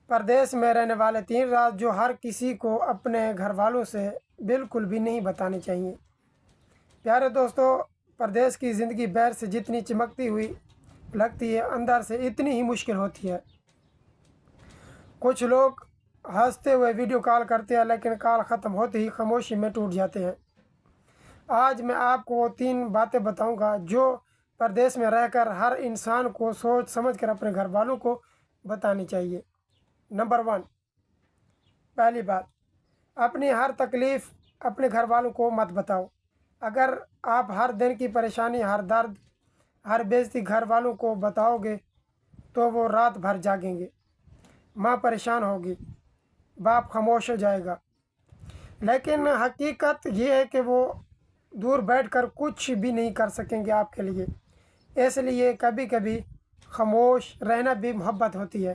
پردیس میں رہنے والے 3 راز جو ہر کسی کو اپنے گھر والوں سے بالکل بھی نہیں بتانے چاہیے۔ پیارے دوستو، پردیس کی زندگی باہر سے جتنی چمکتی ہوئی لگتی ہے، اندر سے اتنی ہی مشکل ہوتی ہے۔ کچھ لوگ ہنستے ہوئے ویڈیو کال کرتے ہیں، لیکن کال ختم ہوتے ہی خاموشی میں ٹوٹ جاتے ہیں۔ آج میں آپ کو وہ 3 باتیں بتاؤں گا جو پردیس میں رہ کر ہر انسان کو سوچ سمجھ کر اپنے گھر والوں کو بتانی چاہیے۔ نمبر 1، پہلی بات، اپنی ہر تکلیف اپنے گھر والوں کو مت بتاؤ۔ اگر آپ ہر دن کی پریشانی، ہر درد، ہر بےعزتی گھر والوں کو بتاؤ گے تو وہ رات بھر جاگیں گے، ماں پریشان ہوگی، باپ خاموش ہو جائے گا۔ لیکن حقیقت یہ ہے کہ وہ دور بیٹھ کر کچھ بھی نہیں کر سکیں گے آپ کے لیے۔ اس لیے کبھی کبھی خاموش رہنا بھی محبت ہوتی ہے۔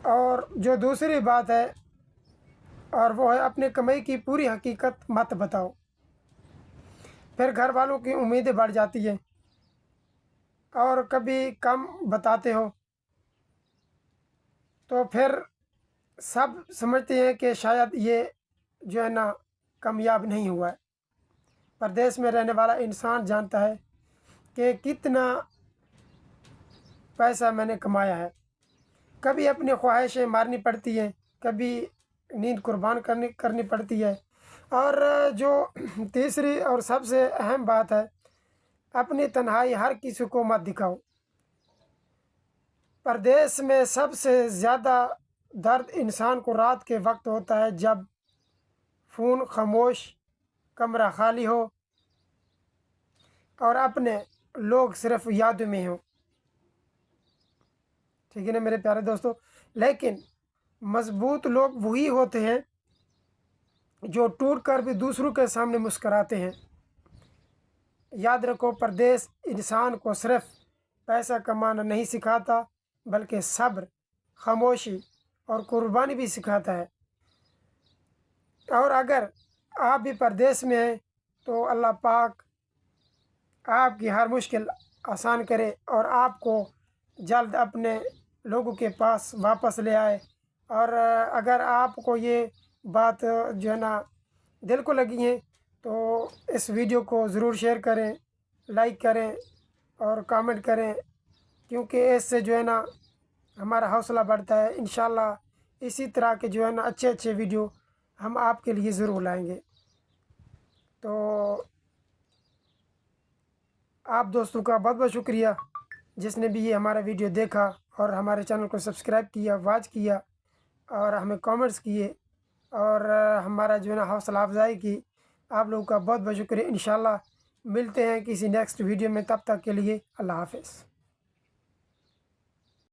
اور جو دوسری بات ہے، اور وہ ہے اپنے کمائی کی پوری حقیقت مت بتاؤ۔ پھر گھر والوں کی امیدیں بڑھ جاتی ہیں اور کبھی کم بتاتے ہو تو پھر سب سمجھتے ہیں کہ شاید یہ جو ہے نا کامیاب نہیں ہوا ہے۔ پردیس میں رہنے والا انسان جانتا ہے کہ کتنا پیسہ میں نے کمایا ہے۔ کبھی اپنی خواہشیں مارنی پڑتی ہیں، کبھی نیند قربان کرنی پڑتی ہے۔ اور جو تیسری اور سب سے اہم بات ہے، اپنی تنہائی ہر کسی کو مت دکھاؤ۔ پردیس میں سب سے زیادہ درد انسان کو رات کے وقت ہوتا ہے، جب فون خاموش، کمرہ خالی ہو اور اپنے لوگ صرف یاد میں ہوں۔ ٹھیک ہے نا میرے پیارے دوستو؟ لیکن مضبوط لوگ وہی ہوتے ہیں جو ٹوٹ کر بھی دوسروں کے سامنے مسکراتے ہیں۔ یاد رکھو، پردیس انسان کو صرف پیسہ کمانا نہیں سکھاتا، بلکہ صبر، خاموشی اور قربانی بھی سکھاتا ہے۔ اور اگر آپ بھی پردیس میں ہیں تو اللہ پاک آپ کی ہر مشکل آسان کرے اور آپ کو جلد اپنے لوگوں کے پاس واپس لے آئے۔ اور اگر آپ کو یہ بات جو ہے نا دل کو لگی ہے تو اس ویڈیو کو ضرور شیئر کریں، لائک کریں اور کامنٹ کریں، کیونکہ اس سے جو ہے نا ہمارا حوصلہ بڑھتا ہے۔ انشاءاللہ اسی طرح کے جو ہے نا اچھے اچھے ویڈیو ہم آپ کے لیے ضرور لائیں گے۔ تو آپ دوستوں کا بہت بہت شکریہ جس نے بھی یہ ہمارا ویڈیو دیکھا اور ہمارے چینل کو سبسکرائب کیا، واچ کیا اور ہمیں کامنٹس کیے اور ہمارا جو ہے نا حوصلہ افزائی کی۔ آپ لوگوں کا بہت بہت شکریہ۔ انشاءاللہ ملتے ہیں کسی نیکسٹ ویڈیو میں، تب تک کے لیے اللہ حافظ۔